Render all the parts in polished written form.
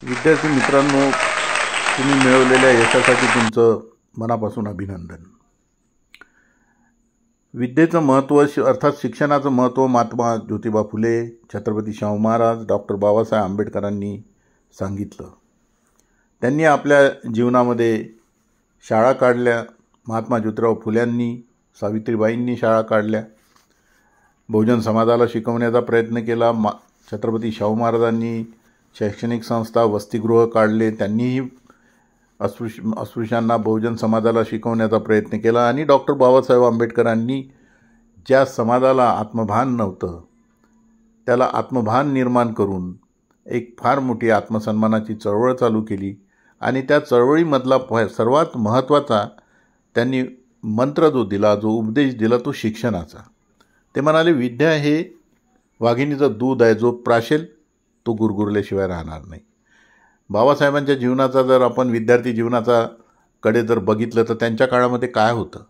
विद्यार्थी मित्रांनो, तुम्ही मिळवलेल्या यशासाठी तुमचं मनापासून अभिनंदन. विद्येचं महत्त्व अर्थात शिक्षणाचं महत्त्व महात्मा ज्योतिबा फुले, छत्रपती शाहू महाराज, डॉक्टर बाबासाहेब आंबेडकरांनी सांगितलं. त्यांनी आपल्या जीवनामध्ये शाळा काढल्या. महात्मा ज्योतिराव फुल्यांनी, सावित्रीबाईंनी शाळा काढल्या. बहुजन समाजाला शिकवण्याचा प्रयत्न केला. छत्रपती शाहू महाराजांनी शैक्षणिक संस्था, वसतिगृह काढले. त्यांनीही अस्पृश्यांना, बहुजन समाजाला शिकवण्याचा प्रयत्न केला. आणि डॉक्टर बाबासाहेब आंबेडकरांनी ज्या समाजाला आत्मभान नव्हतं त्याला आत्मभान निर्माण करून एक फार मोठी आत्मसन्मानाची चळवळ चालू केली. आणि त्या चळवळीमधला सर्वात महत्त्वाचा त्यांनी मंत्र जो दिला, जो उपदेश दिला, तो शिक्षणाचा. ते म्हणाले, विद्या हे वाघिणीचं दूध आहे, जो प्राशेल तो गुरगुरल्याशिवाय राहणार नाही. बाबासाहेबांच्या जीवनाचा जर आपण विद्यार्थी जीवनाचा कडे जर बघितलं तर त्यांच्या काळामध्ये काय होतं?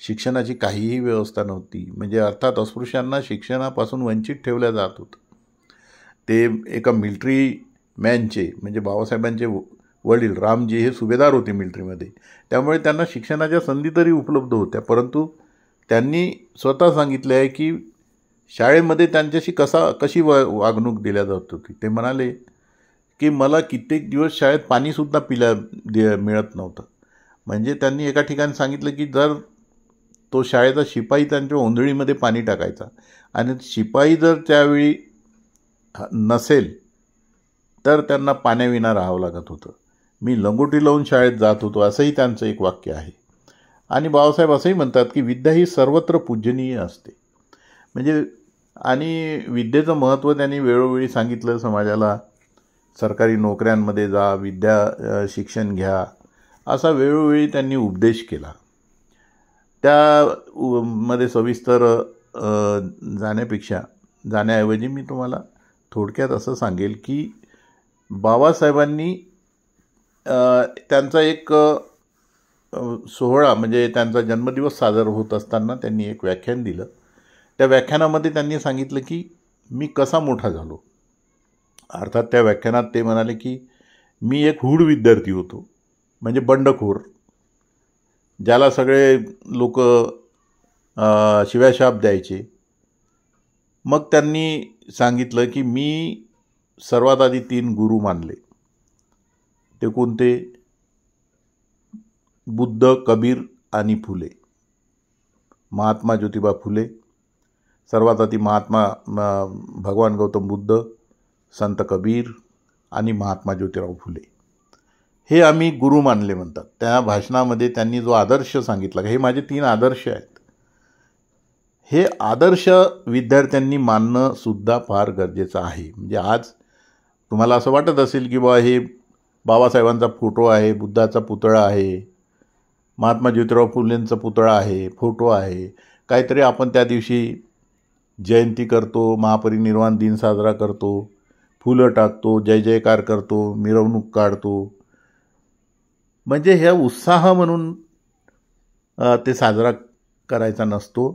शिक्षणाची काहीही व्यवस्था नव्हती. म्हणजे अर्थात अस्पृश्यांना शिक्षणापासून वंचित ठेवल्या जात होतं. ते एका मिलिटरी मॅनचे, म्हणजे बाबासाहेबांचे वडील रामजी हे सुभेदार होते मिलिटरीमध्ये, त्यामुळे त्यांना शिक्षणाच्या संधी तरी उपलब्ध होत्या. परंतु त्यांनी स्वतः सांगितले आहे की शाळेमध्ये त्यांच्याशी कशी वागणूक दिल्या जात होती. ते म्हणाले की मला कित्येक दिवस शाळेत पाणीसुद्धा मिळत नव्हतं. म्हणजे त्यांनी एका ठिकाणी सांगितलं की जर तो शाळेचा शिपाई त्यांच्या ओंजळीमध्ये पाणी टाकायचा आणि शिपाई जर त्यावेळी नसेल तर त्यांना पाण्याविना राहावं लागत होतं. मी लंगोटी लावून शाळेत जात होतो, असंही त्यांचं एक वाक्य आहे. आणि बाबासाहेब असंही म्हणतात की विद्या ही सर्वत्र पूजनीय असते. म्हणजे आणि विद्येचं महत्त्व त्यांनी वेळोवेळी सांगितलं समाजाला. सरकारी नोकऱ्यांमध्ये जा, शिक्षण घ्या, असा वेळोवेळी त्यांनी उपदेश केला. त्यामध्ये सविस्तर जाण्याऐवजी मी तुम्हाला थोडक्यात असं सांगेल की बाबासाहेबांनी त्यांचा एक सोहळा, म्हणजे त्यांचा जन्मदिवस साजरा होत असताना त्यांनी एक व्याख्यान दिलं. त्या व्याख्यानामध्ये त्यांनी सांगितलं की मी कसा मोठा झालो. अर्थात त्या व्याख्यानात ते म्हणाले की मी एक हुड विद्यार्थी होतो, म्हणजे बंडखोर, ज्याला सगळे लोक शिव्याशाप द्यायचे. मग त्यांनी सांगितलं की मी सर्वात आधी 3 गुरु मानले. ते कोणते? बुद्ध, कबीर आणि फुले. महात्मा ज्योतिबा फुले, सर्वात आधी भगवान गौतम बुद्ध, संत कबीर आणि महात्मा ज्योतिराव फुले हे आम्ही गुरु मानले म्हणतात. त्या भाषणामध्ये त्यांनी जो आदर्श सांगितला, हे माझे 3 आदर्श आहेत. हे आदर्श विद्यार्थ्यांनी मानणं सुद्धा फार गरजेचं आहे. म्हणजे आज तुम्हाला असं वाटत असेल की बा हे बाबासाहेबांचा फोटो आहे, बुद्धाचा पुतळा आहे, महात्मा ज्योतिराव फुलेंचा पुतळा आहे, फोटो आहे, काहीतरी आपण त्या दिवशी जयंती करतो, महापरिनिर्वाण दिन साजरा करतो, फुलं टाकतो, जय जयकार करतो, मिरवणूक काढतो. म्हणजे ह्या उत्साह म्हणून ते साजरा करायचा नसतो,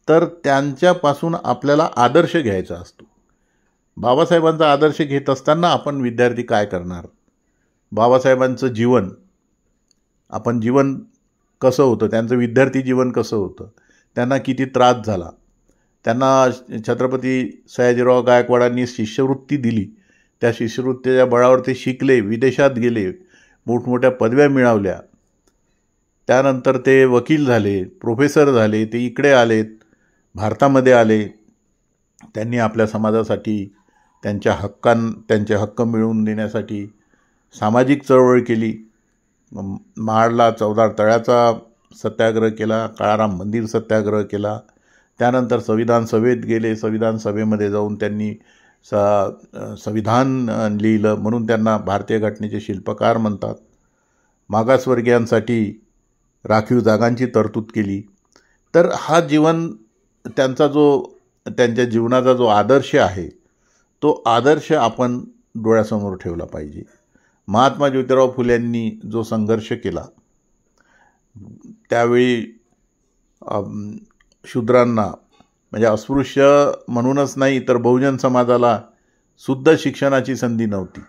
तर त्यांच्यापासून आपल्याला आदर्श घ्यायचा असतो. बाबासाहेबांचा आदर्श घेत असताना आपण विद्यार्थी काय करणार? बाबासाहेबांचं जीवन कसं होतं, त्यांचं विद्यार्थी जीवन कसं होतं, त्यांना किती त्रास झाला, त्यांना छत्रपती सयाजीराव गायकवाडांनी शिष्यवृत्ती दिली, त्या शिष्यवृत्तीच्या बळावर ते शिकले, विदेशात गेले, मोठमोठ्या पदव्या मिळवल्या, त्यानंतर ते वकील झाले, प्रोफेसर झाले, ते इकडे आलेत, भारतामध्ये आले. त्यांनी आपल्या समाजासाठी त्यांचे हक्क मिळवून देण्यासाठी सामाजिक चळवळ केली. महाडला 14 तळ्याचा सत्याग्रह केला, काळाराम मंदिर सत्याग्रह केला. त्यानंतर संविधान सभेत गेले, संविधान सभेमध्ये जाऊन त्यांनी संविधान लिहिलं, म्हणून त्यांना भारतीय घटनेचे शिल्पकार म्हणतात. मागासवर्गीयांसाठी राखीव जागांची तरतूद केली. तर हा त्यांच्या जीवनाचा जो आदर्श आहे, तो आदर्श आपण डोळ्यासमोर ठेवला पाहिजे. महात्मा ज्योतिराव फुल्यांनी जो संघर्ष केला, त्यावेळी शूद्रांना, म्हणजे अस्पृश्य म्हणूनच नाही तर बहुजन समाजाला सुद्धा शिक्षणाची संधी नव्हती.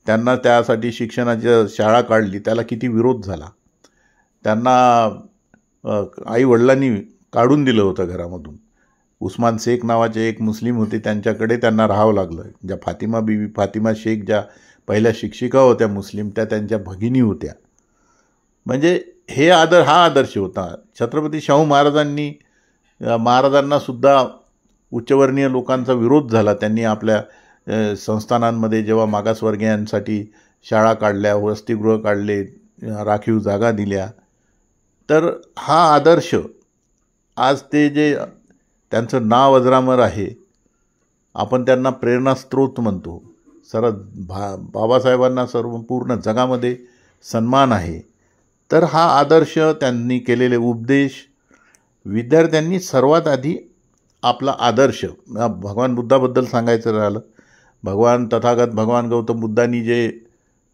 त्यांना त्यासाठी शिक्षणाची शाळा काढली, त्याला किती विरोध झाला. त्यांना आईवडिलांनी काढून दिलं होतं घरामधून. उस्मान शेख नावाचे एक मुस्लिम होते, त्यांच्याकडे त्यांना राहावं लागलं. ज्या फातिमा शेख ज्या पहिल्या शिक्षिका होत्या मुस्लिम, त्या त्यांच्या भगिनी होत्या. म्हणजे हा आदर्श होता. छत्रपती शाहू महाराजांना सुद्धा उच्चवर्णीय लोकांचा विरोध झाला. त्यांनी आपल्या संस्थानांमध्ये जेव्हा मागासवर्गीयांसाठी शाळा काढल्या, वसतिगृह काढले, राखीव जागा दिल्या, तर हा आदर्श आज ते जे त्यांचं नाव अजरामर आहे, आपण त्यांना प्रेरणास्त्रोत म्हणतो. बाबासाहेबांना पूर्ण जगामध्ये सन्मान आहे. तर हा आदर्श, त्यांनी केलेले उपदेश, विद्यार्थ्यांनी सर्वात आधी आपला आदर्श, भगवान बुद्धाबद्दल सांगायचं राहिलं, तथागत भगवान गौतम बुद्धांनी जे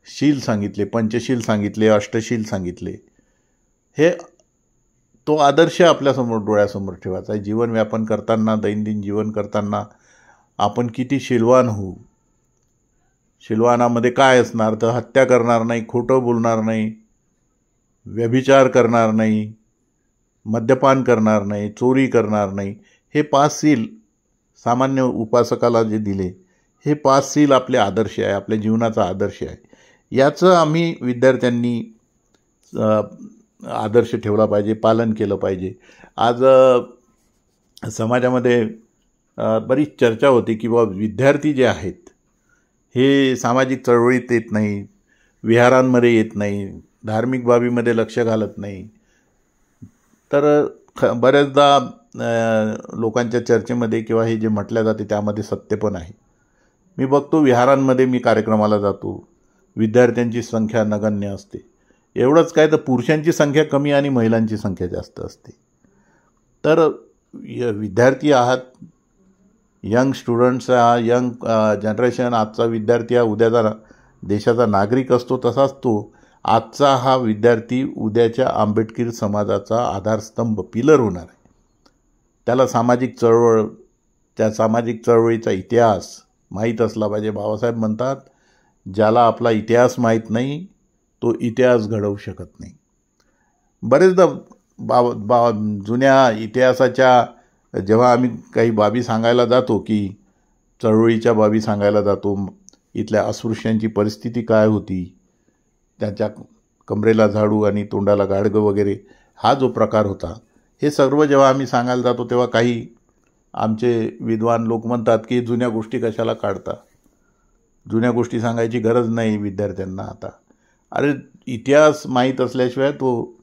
शील सांगितले, पंचशील सांगितले, अष्टशील सांगितले, तो आदर्श आपल्यासमोर डोळ्यासमोर ठेवायचा आहे. जीवन व्यापन करताना, दैनंदिन जीवन करताना आपण किती शीलवान होऊ. शीलवानामध्ये काय असणार तर हत्या करणार नाही, खोटं बोलणार नाही, व्यभिचार करणार नाही, मद्यपान करणार नाही, चोरी करणार नाही. हे 5 सील सामान्य उपासकाला जे दिले, हे 5 सील आपले आदर्श आहे, आपल्या जीवनाचा आदर्श आहे. याचं आम्ही विद्यार्थ्यांनी आदर्श ठेवला पाहिजे, पालन केलं पाहिजे. आज समाजामध्ये बरीच चर्चा होती की बाबा विद्यार्थी जे आहेत हे सामाजिक चळवळीत येत नाही, विहारांमध्ये येत नाही, धार्मिक बाबीमध्ये लक्ष घालत नाही. तर बऱ्याचदा लोकांच्या चर्चेमध्ये किंवा हे जे म्हटलं जाते त्यामध्ये सत्य पण आहे. मी बघतो विहारांमध्ये मी कार्यक्रमाला जातो, विद्यार्थ्यांची संख्या नगण्य असते. एवढंच काय तर पुरुषांची संख्या कमी आणि महिलांची संख्या जास्त असते. तर विद्यार्थी आहात, यंग स्टुडंट्स, यंग जनरेशन, आजचा विद्यार्थी हा उद्याचा देशाचा नागरिक असतो. तसाच तो आजचा हा विद्यार्थी उद्याच्या आंबेडकरी समाजाचा आधारस्तंभ, पिलर होणार आहे. त्याला सामाजिक चळवळ, त्या सामाजिक चळवळीचा इतिहास माहीत असला पाहिजे. बाबासाहेब म्हणतात, ज्याला आपला इतिहास माहीत नाही तो इतिहास घडवू शकत नाही. बरेचदा जुन्या इतिहासाच्या जेव्हा आम्ही काही बाबी सांगायला जातो, की चळवळीच्या बाबी सांगायला जातो, इथल्या अस्पृश्यांची परिस्थिती काय होती, त्याच्या कमरेला झाडू आणि तोंडाला गाडगं वगैरे हा जो प्रकार होता, हे सर्व जेव्हा आम्ही सांगायला जातो तेव्हा काही आमचे विद्वान लोक म्हणतात की जुन्या गोष्टी कशाला काढता, जुन्या गोष्टी सांगायची गरज नाही विद्यार्थ्यांना आता. अरे इतिहास माहीत असल्याशिवाय तो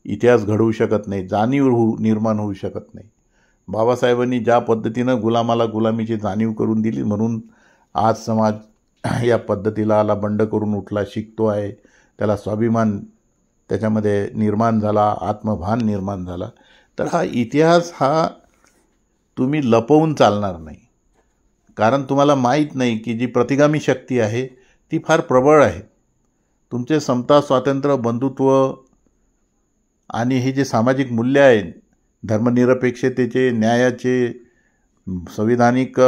इतिहास घडवू शकत नाही, जाणीव निर्माण होऊ शकत नाही. बाबासाहेबांनी ज्या पद्धतीनं गुलामाला गुलामीची जाणीव करून दिली, म्हणून आज समाज या पद्धतीला आला, बंड करून उठला, शिकतो आहे, त्याला स्वाभिमान त्याच्यामध्ये निर्माण झाला, आत्मभान निर्माण झाला. तर हा इतिहास हा तुम्ही लपवून चालणार नाही, कारण तुम्हाला माहीत नाही की जी प्रतिगामी शक्ती आहे ती फार प्रबळ आहे. तुमचे समता, स्वातंत्र्य, बंधुत्व आणि हे जे सामाजिक मूल्य आहेत, धर्मनिरपेक्षतेचे, न्यायाचे, संविधानिक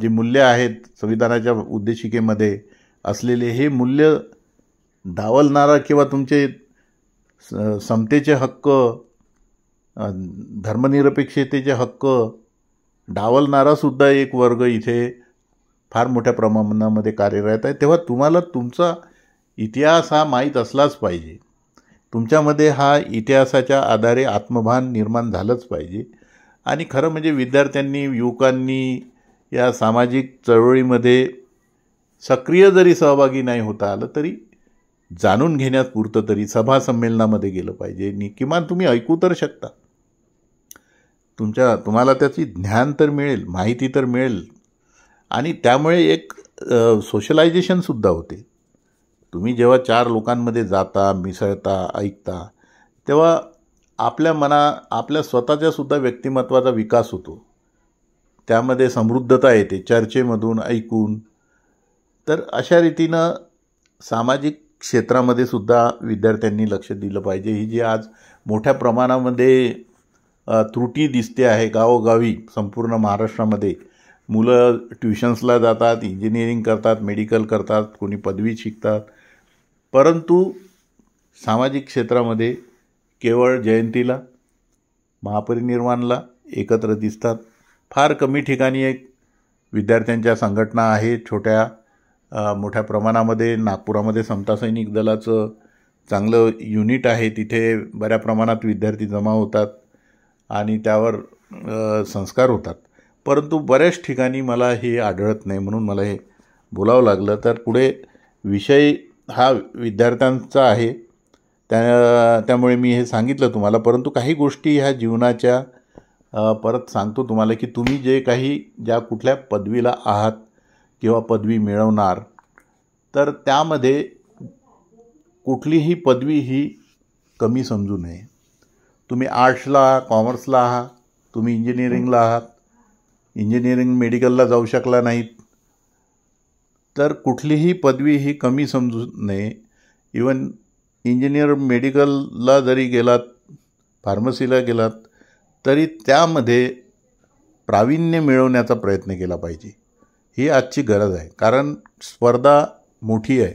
जी मूल्य आहेत, संविधानाच्या उद्देशिकेमध्ये असलेले हे मूल्य डावलणारा किंवा तुमचे समतेचे हक्क, धर्मनिरपेक्षतेचे हक्क डावलणारासुद्धा एक वर्ग इथे फार मोठ्या प्रमाणामध्ये कार्यरत आहे. तेव्हा तुम्हाला तुमचा इतिहास हा माहीत असलाच पाहिजे. तुमच्यामध्ये हा इतिहासाच्या आधारे आत्मभान निर्माण झालंच पाहिजे. आणि खरं म्हणजे विद्यार्थ्यांनी, युवकांनी या सामाजिक चळवळीमध्ये सक्रिय जरी सहभागी नाही होता आलं तरी जाणून घेण्यापुरतं तरी सभा संमेलनामध्ये गेलं पाहिजे. किमान तुम्ही ऐकू तर शकता, तुम्हाला त्याची ज्ञान तर मिळेल, माहिती तर मिळेल, आणि त्यामुळे एक सोशलायझेशनसुद्धा होते. तुम्ही जेव्हा 4 लोकांमध्ये जाता, मिसळता, ऐकता, तेव्हा आपल्या स्वतःच्यासुद्धा व्यक्तिमत्वाचा विकास होतो. त्यामध्ये समृद्धता येते चर्चेमधून, ऐकून. तर अशा रीतीनं सामाजिक क्षेत्रामध्ये सुद्धा विद्यार्थ्यांनी लक्ष दिलं पाहिजे. ही जी आज मोठ्या प्रमाणामध्ये त्रुटी दिसते आहे गावोगावी संपूर्ण महाराष्ट्रामध्ये, मुलं ट्युशन्सला जातात, इंजिनिअरिंग करतात, मेडिकल करतात, कोणी पदवी शिकतात, परंतु सामाजिक क्षेत्रामध्ये केवळ जयंतीला, महापरिनिर्वाणला एकत्र दिसतात. फार कमी ठिकाणी एक विद्यार्थ्यांच्या संघटना आहेत, मोठ्या प्रमाणामध्ये. नागपुरामध्ये समता सैनिक दलाचं चांगलं युनिट आहे, तिथे बऱ्या प्रमाणात विद्यार्थी जमा होतात आणि त्यावर संस्कार होतात. परंतु बऱ्याच ठिकाणी मला हे आढळत नाही, म्हणून मला हे बोलावं लागलं. तर पुढे विषय हा विद्यार्थ्यांचा आहे, त्यामुळे मी हे सांगितलं तुम्हाला. परंतु काही गोष्टी ह्या जीवनाच्या परत सांगतो तुम्हाला, की तुम्ही ज्या कुठल्या पदवीला आहात किंवा पदवी मिळवणार, तर त्यामध्ये कुठलीही पदवी ही कमी समजू नये. तुम्ही आर्ट्सला, कॉमर्सला आहात, तुम्ही इंजिनिअरिंगला आहात, इंजिनिअरिंग मेडिकलला जाऊ शकला नाहीत, तर कुठलीही पदवी ही कमी समजू नये. इवन इंजिनियर मेडिकलला जरी गेलात, फार्मसीला गेलात, तरी त्यामध्ये प्रावीण्य मिळवण्याचा प्रयत्न केला पाहिजे. ही आजची गरज आहे, कारण स्पर्धा मोठी आहे.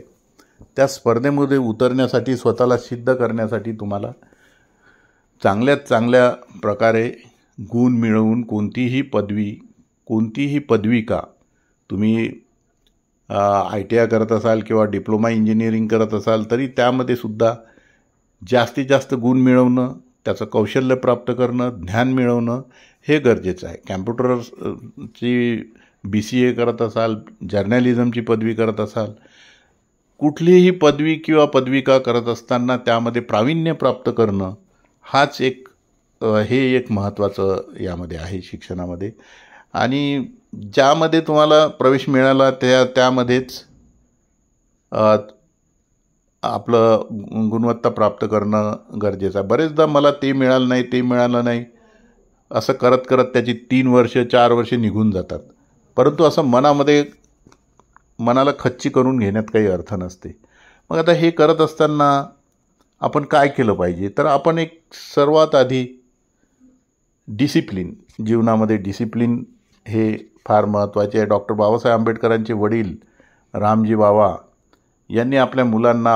त्या स्पर्धेमध्ये उतरण्यासाठी, स्वतःला सिद्ध करण्यासाठी तुम्हाला चांगल्यात चांगल्या प्रकारे गुण मिळवून कोणतीही पदविका, तुम्ही ITI करत असाल किंवा डिप्लोमा इंजिनिअरिंग करत असाल, तरी त्यामध्ये सुद्धा जास्तीत जास्त गुण मिळवणं, त्याचं कौशल्य प्राप्त करणं, ज्ञान मिळवणं हे गरजेचं आहे. कॅम्प्युटरची BCA करत असाल, जर्नलिझमची पदवी करत असाल, कुठलीही पदवी किंवा पदविका करत असताना त्यामध्ये प्रावीण्य प्राप्त करणं हे एक महत्त्वाचं यामध्ये आहे शिक्षणामध्ये. आणि ज्यामध्ये तुम्हाला प्रवेश मिळाला त्यामध्येच आपलं गुणवत्ता प्राप्त करणं गरजेचं आहे. बरेचदा मला ते मिळालं नाही असं करत करत त्याची 3 वर्ष 4 वर्षे निघून जातात. परंतु असं मनाला खच्ची करून घेण्यात काही अर्थ नसते. मग आता हे करत असताना आपण काय केलं पाहिजे, तर आपण एक सर्वात आधी जीवनामध्ये डिसिप्लिन हे फार महत्त्वाचे आहे. डॉक्टर बाबासाहेब आंबेडकरांचे वडील रामजी बाबा यांनी आपल्या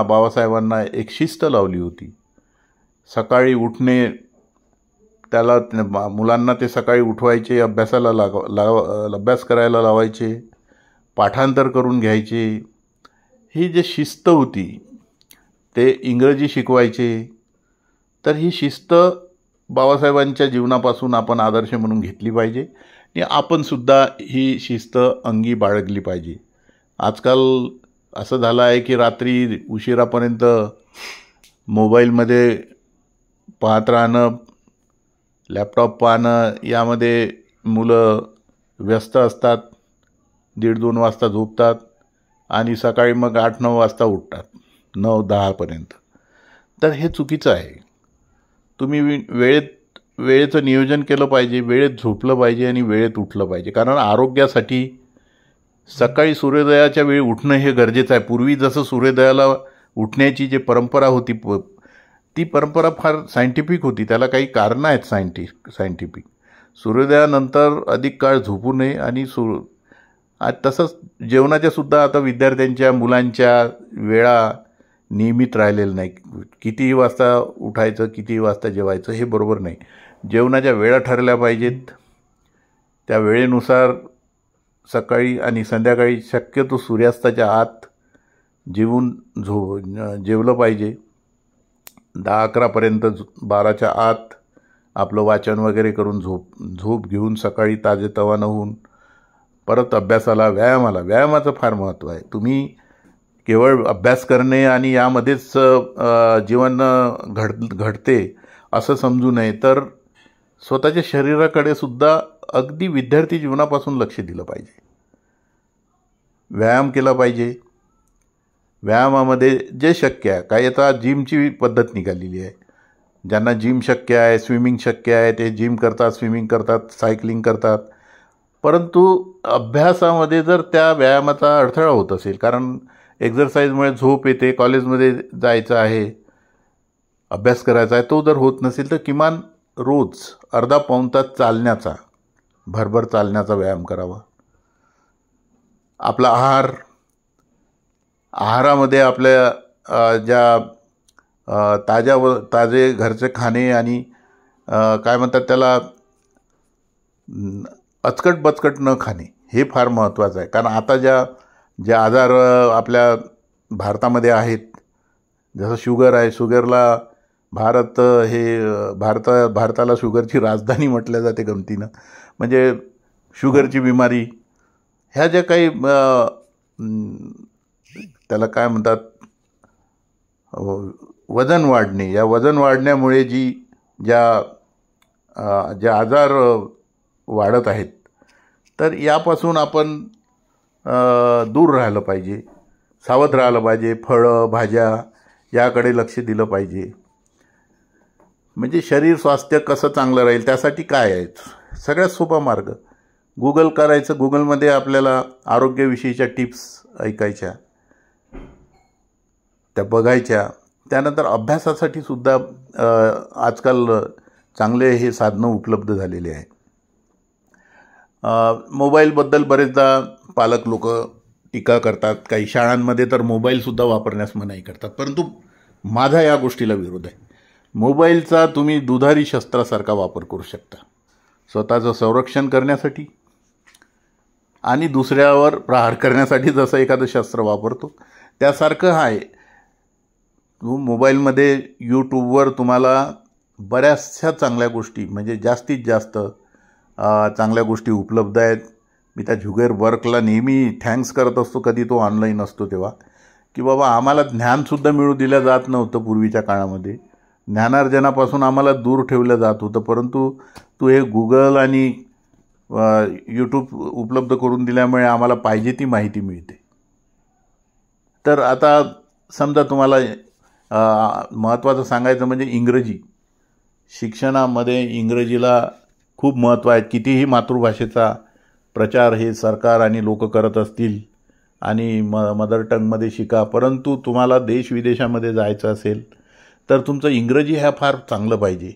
बाबासाहेबांना एक शिस्त लावली होती. सकाळी उठणे, मुलांना ते सकाळी उठवायचे, अभ्यास करायला लावायचे, पाठांतर करून घ्यायचे. ही जी शिस्त होती, ते इंग्रजी शिकवायचे. तर ही शिस्त बाबासाहेबांच्या जीवनापासून आपण आदर्श म्हणून घेतली पाहिजे आणि आपण सुद्धा ही शिस्त अंगी बाळगली पाहिजे. आजकाल असं झालं आहे की रात्री उशिरापर्यंत मोबाईलमध्ये पाहत राहणं, लॅपटॉप पाहणं, यामध्ये मुलं व्यस्त असतात. 1:30-2 वाजता झोपतात आणि सकाळी मग 8-9 वाजता उठतात, 9-10पर्यंत. तर हे चुकीचं आहे. तुम्ही वेळेचं नियोजन केलं पाहिजे, वेळेत झोपलं पाहिजे आणि वेळेत उठलं पाहिजे. कारण आरोग्यासाठी सकाळी सूर्योदयाच्या वेळी उठणं हे गरजेचं आहे. पूर्वी जसं सूर्योदयाला उठण्याची जी परंपरा होती, ती परंपरा फार सायंटिफिक होती. त्याला काही कारणं आहेत सायंटिफिक. सूर्योदयानंतर अधिक काळ झोपू नये आणि तसंच जेवणाच्या सुद्धा आता विद्यार्थ्यांच्या, मुलांच्या वेळा नियमित राहिलेलं नाही. कितीही वाजता उठायचं, कितीही वाजता जेवायचं हे बरोबर नाही. जेवणाच्या वेळा ठरल्या पाहिजेत. त्या वेळेनुसार सकाळी आणि संध्याकाळी शक्यतो सूर्यास्ताच्या आत जेवलं पाहिजे. 10-11पर्यंत, 12च्या आत आपलं वाचन वगैरे करून झोप घेऊन सकाळी ताजेतवानं होऊन परत व्यायामाचं फार महत्त्व आहे. तुम्ही केवळ अभ्यास करणे आणि यामध्येच जीवन घडते असं समजू नये, तर स्वतःच्या शरीराकडे सुद्धा अगदी विद्यार्थी जीवनापासून लक्ष दिलं पाहिजे. व्यायाम केला पाहिजे. व्यायामामध्ये जे शक्य आहे, काही आता जिमची पद्धत निघालेली आहे. ज्यांना जिम शक्य आहे, स्विमिंग शक्य आहे, ते जिम करतात, स्विमिंग करतात, सायकलिंग करतात. परंतु अभ्यासामध्ये जर त्या व्यायामाचा अडथळा होत असेल, कारण एक्झरसाईजमुळे झोप येते, कॉलेजमध्ये जायचं आहे, अभ्यास करायचा आहे, तो जर होत नसेल तर किमान रोज अर्धा-पाऊण तास भरभर चालण्याचा व्यायाम करावा. आपला आहारामध्ये आपल्या ज्या ताजे घरचे खाणे आणि काय म्हणतात त्याला अचकट बचकट न खाणे हे फार महत्त्वाचं आहे. कारण आता जे आजार आपल्या भारतामध्ये आहेत, जसं शुगर आहे, शुगरला भारताला शुगरची राजधानी म्हटल्या जाते गमतीनं. म्हणजे शुगरची बिमारी ह्या ज्या काही त्याला काय म्हणतात वजन वाढणे, या वजन वाढण्यामुळे जे आजार वाढत आहेत, तर यापासून आपण दूर राहिलं पाहिजे, सावध राहिलं पाहिजे. फळं भाज्या याकडे लक्ष दिलं पाहिजे. म्हणजे शरीर स्वास्थ्य कसं चांगलं राहील त्यासाठी काय आहे, सगळ्यात सोपा मार्ग गुगल करायचं. गुगलमध्ये आपल्याला आरोग्याविषयीच्या टिप्स ऐकायच्या, त्या बघायच्या. त्यानंतर अभ्यासासाठी सुद्धा आजकाल चांगले हे साधनं उपलब्ध झालेले आहे. मोबाईलबद्दल बरेचदा पालक लोक टीका करतात, काही शाळांमध्ये तर मोबाईलसुद्धा वापरण्यास मनाई करतात. परंतु माझा या गोष्टीला विरोध आहे. मोबाईलचा तुम्ही दुधारी शस्त्रासारखा वापर करू शकता, स्वतःचं संरक्षण करण्यासाठी आणि दुसऱ्यावर प्रहार करण्यासाठी. जसं एखादं शस्त्र वापरतो त्यासारखं आहे. मोबाईलमध्ये यूट्यूबवर तुम्हाला बऱ्याचशा चांगल्या गोष्टी, म्हणजे जास्तीत जास्त चांगल्या गोष्टी उपलब्ध आहेत. मी त्या झुकेरबर्गला नेहमी थँक्स करत असतो कधी तो ऑनलाईन असतो तेव्हा, की बाबा आम्हाला ज्ञानसुद्धा मिळू दिलं जात नव्हतं पूर्वीच्या काळामध्ये. ज्ञानार्जनापासून आम्हाला दूर ठेवलं जात होतं. परंतु तू हे गुगल आणि यूट्यूब उपलब्ध करून दिल्यामुळे आम्हाला पाहिजे ती माहिती मिळते. तर आता समजा तुम्हाला महत्त्वाचं सांगायचं म्हणजे इंग्रजी शिक्षणामध्ये इंग्रजीला खूप महत्त्व आहे. कितीही मातृभाषेचा प्रचार हे सरकार आणि लोक करत असतील आणि मदर टंगमध्ये शिका, परंतु तुम्हाला देशविदेशामध्ये जायचं असेल तर तुमचं इंग्रजी ह्या फार चांगलं पाहिजे.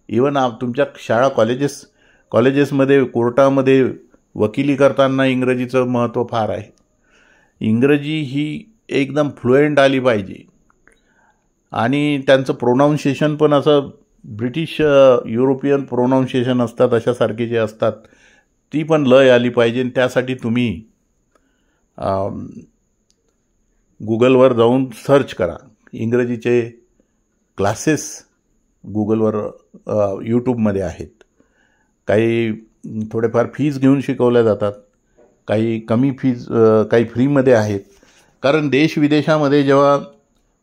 इवन तुमच्या शाळा कॉलेजेसमध्ये कोर्टामध्ये वकिली करताना इंग्रजीचं महत्त्व फार आहे. इंग्रजी ही एकदम फ्लुएंट आली पाहिजे आणि त्यांचं प्रोनाऊन्सिएशन पण असं ब्रिटिश युरोपियन प्रोनाऊन्सिएशन असतात अशासारखे जे असतात ती पण लय आली पाहिजे. त्यासाठी तुम्ही गुगलवर जाऊन सर्च करा. इंग्रजीचे क्लासेस गुगलवर यूट्यूबमध्ये आहेत. काही थोडेफार फीज घेऊन शिकवल्या जातात, काही कमी फीज, काही फ्रीमध्ये आहेत. कारण देशविदेशामध्ये जेव्हा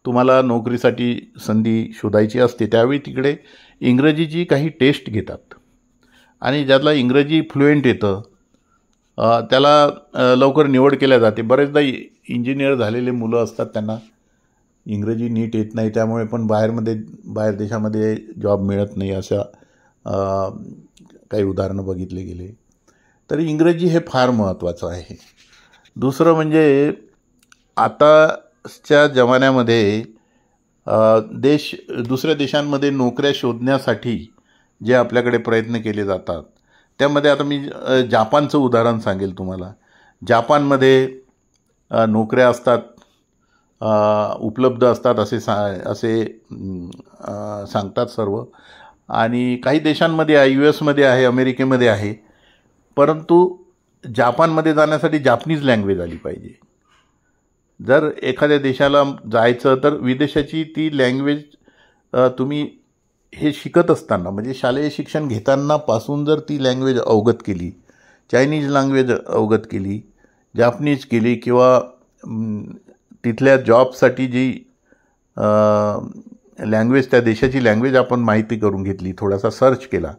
तुम्हाला नोकरीसाठी संधी शोधायची असते त्यावेळी तिकडे इंग्रजीची काही टेस्ट घेतात आणि ज्यातला इंग्रजी फ्लुएंट येतं त्याला लवकर निवड केल्या जाते. बरेचदा इंजिनियर झालेले मुलं असतात, त्यांना इंग्रजी नीट येत नाही, त्यामुळे पण बाहेर देशामध्ये जॉब मिळत नाही. अशा काही उदाहरणं बघितले गेले. तर इंग्रजी हे फार महत्त्वाचं आहे. दुसरं म्हणजे आताच्या जमान्यामध्ये दुसऱ्या देशांमध्ये नोकऱ्या शोधण्यासाठी जे आपल्याकडे प्रयत्न केले जातात त्यामध्ये आता मी जापानचं उदाहरण सांगेल तुम्हाला. जापानमध्ये नोकऱ्या असतात, उपलब्ध असतात असे सांगतात सर्व. आणि काही देशांमध्ये आहे, US आहे, अमेरिकेमध्ये आहे. परंतु जापानमध्ये जाण्यासाठी जापनीज लँग्वेज आली पाहिजे. जर एखाद्या देशाला जायचं तर विदेशाची ती लँग्वेज तुम्ही हे शिकत असताना म्हणजे शालेय शिक्षण घेताना पासून जर ती लँग्वेज अवगत केली, चायनीज लँग्वेज अवगत केली, जापनीज केली किंवा तिथल्या जॉबसाठी जी लँग्वेज, त्या देशाची लँग्वेज आपण माहिती करून घेतली, थोडासा सर्च केला.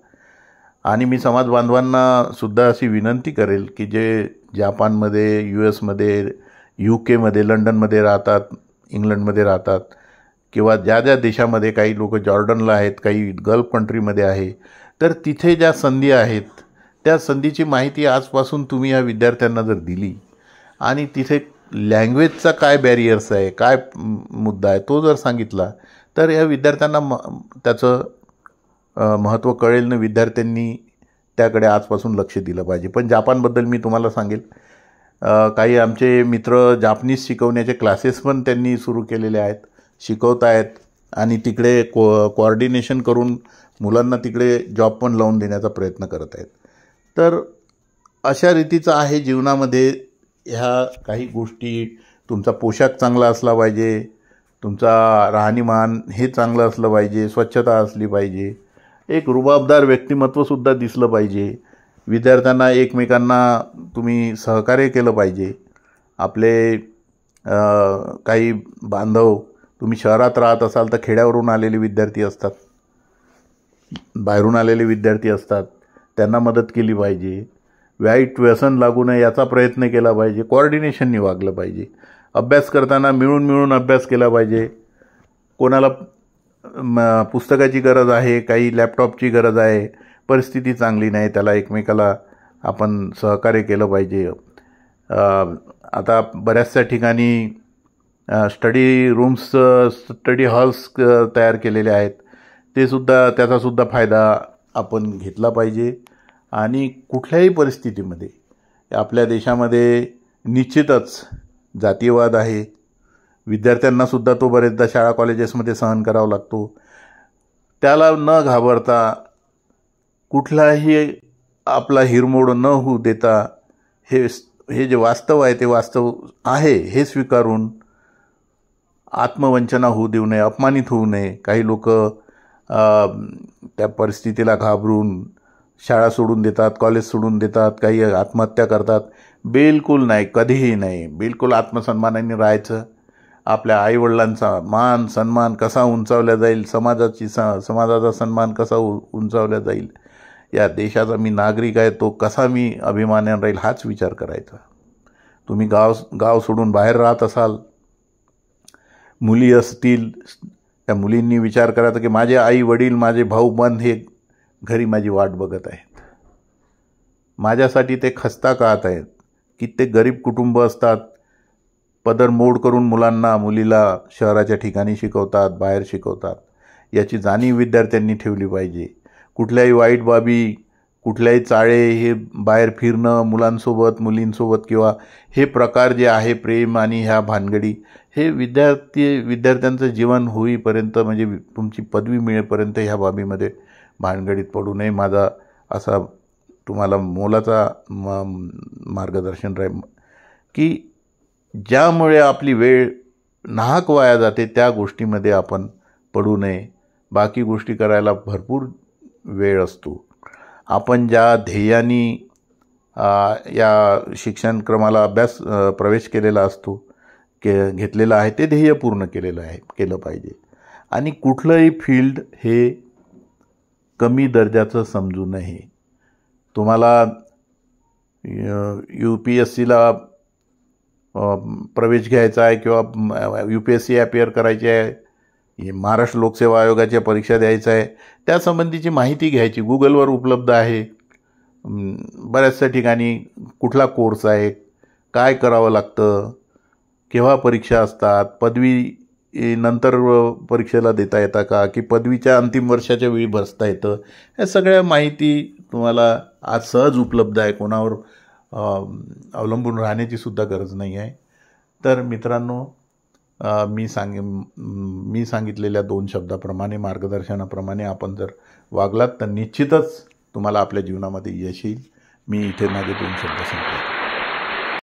आणि मी समाज बांधवांनासुद्धा अशी विनंती करेल की जे जापानमध्ये, US, UK, लंडनमध्ये राहतात, इंग्लंडमध्ये राहतात किंवा ज्या देशामध्ये, काही लोक जॉर्डनला आहेत, काही गल्फ कंट्रीमध्ये आहे, तर तिथे ज्या संधी आहेत त्या संधीची माहिती आजपासून तुम्ही या विद्यार्थ्यांना जर दिली आणि तिथे लँग्वेजचा काय बॅरियर्स आहे, काय मुद्दा आहे तो जर सांगितला तर या विद्यार्थ्यांना त्याचं महत्त्व कळेल ना. विद्यार्थ्यांनी त्याकडे आजपासून लक्ष दिलं पाहिजे. पण जापानबद्दल मी तुम्हाला सांगेल, काही आमचे मित्र जापनीज शिकवण्याचे क्लासेस पण त्यांनी सुरू केलेले आहेत, शिकवत आहेत आणि तिकडे कोऑर्डिनेशन करून मुलांना तिकडे जॉब पण लावून देण्याचा प्रयत्न करत आहेत. तर अशा रीतीचं आहे जीवनामध्ये. ह्या काही गोष्टी, तुमचा पोशाख चांगला असला पाहिजे, तुमचा राहणीमान हे चांगलं असलं पाहिजे, स्वच्छता असली पाहिजे, एक रुबाबदार व्यक्तिमत्वसुद्धा दिसलं पाहिजे, विद्यार्थ्यांना एकमेकांना तुम्ही सहकार्य केलं पाहिजे. आपले काही बांधव, तुम्ही शहरात राहत असाल तर खेड्यावरून आलेले विद्यार्थी असतात, बाहेरून आलेले विद्यार्थी असतात, त्यांना मदत केली पाहिजे. वाईट व्यसन लागू नये याचा प्रयत्न केला पाहिजे. कोऑर्डिनेशननी वागलं पाहिजे. अभ्यास करताना मिळून अभ्यास केला पाहिजे. कोणाला पुस्तकाची गरज आहे, काही लॅपटॉपची गरज आहे, परिस्थिती चांगली नाही, त्याला एकमेकाला आपण सहकार्य केलं पाहिजे. आता बऱ्याचशा ठिकाणी स्टडी रूम्स, स्टडी हॉल्स तयार केलेले आहेत, त्याचासुद्धा फायदा आपण घेतला पाहिजे. आणि कुठल्याही परिस्थितीमध्ये आपल्या देशामध्ये निश्चितच जातीयवाद आहे. विद्यार्थ्यांनासुद्धा तो बरेचदा शाळा कॉलेजेसमध्ये सहन करावा लागतो. त्याला न घाबरता, कुठलाही आपला हिरमोड न होऊ देता, हे जे वास्तव आहे ते वास्तव आहे हे स्वीकारून आत्मवंचना होऊ देऊ नये, अपमानित होऊ नये. काही लोक त्या परिस्थितीला घाबरून शाळा सोडून देतात, कॉलेज सोडून देतात, काही आत्महत्या करतात. बिलकुल नाही, कधीही नाही. बिलकुल आत्मसन्मानाने राहायचं. आपल्या आईवडिलांचा मान सन्मान कसा उंचावला जाईल, समाजाचा सन्मान कसा उंचावला जाईल, या देशाचा मी नागरिक आहे तो कसा मी अभिमानाने राहील, हाच विचार करायचा. तुम्ही गाव सोडून बाहेर राहत असाल, मुली असतील, त्या मुलींनी विचार करायचा की माझे आई वडील, माझे भाऊ बंद हे घरी माझी वाट बघत आहेत, माझ्यासाठी ते खस्ता कात आहेत. कित्येक गरीब कुटुंब असतात, पदर मोड करून मुलीला शहराच्या ठिकाणी शिकवतात, बाहेर शिकवतात. याची जाणीव विद्यार्थ्यांनी ठेवली पाहिजे. कुठल्याही वाईट बाबी, कुठल्याही चाळे, हे बाहेर फिरणं मुलांसोबत मुलींसोबत, किंवा हे प्रकार जे आहे प्रेम आणि ह्या भानगडी, हे विद्यार्थ्यांचं जीवन होईपर्यंत, म्हणजे तुमची पदवी मिळेपर्यंत ह्या बाबीमध्ये भानगडीत पडू नये. माझा असा तुम्हाला मोलाचा मार्गदर्शन राहील की ज्यामुळे आपली वेळ नाहक वाया जाते त्या गोष्टीमध्ये आपण पडू नये. बाकी गोष्टी करायला भरपूर वेळ असतो. आपण ज्या ध्येयाने या शिक्षणक्रमाला प्रवेश केलेला असतो, घेतलेला आहे, ते ध्येय पूर्ण केलं पाहिजे. आणि कुठलंही फील्ड हे कमी दर्जाचं समजू नये. तुम्हाला UPSCला प्रवेश घ्यायचा आहे किंवा UPSC अपिअर करायची आहे, महाराष्ट्र लोकसेवा आयोगाच्या परीक्षा द्यायचा आहे, त्यासंबंधीची माहिती घ्यायची. गुगलवर उपलब्ध आहे. बऱ्याचशा ठिकाणी कुठला कोर्स आहे, काय करावं लागतं, केव्हा परीक्षा असतात, पदवी नंतर परीक्षेला देता येता का, की पदवीच्या अंतिम वर्षाच्या वेळी बसता येतं, या सगळ्या माहिती तुम्हाला आज सहज उपलब्ध आहे. कोणावर अवलंबून राहण्याची सुद्धा गरज नाही आहे. तर मित्रांनो, मी सांगितलेल्या 2 शब्दाप्रमाणे, मार्गदर्शनाप्रमाणे आपण जर वागलात तर निश्चितच तुम्हाला आपल्या जीवनामध्ये यश येईल. मी इथे माझे 2 शब्द सांगतो.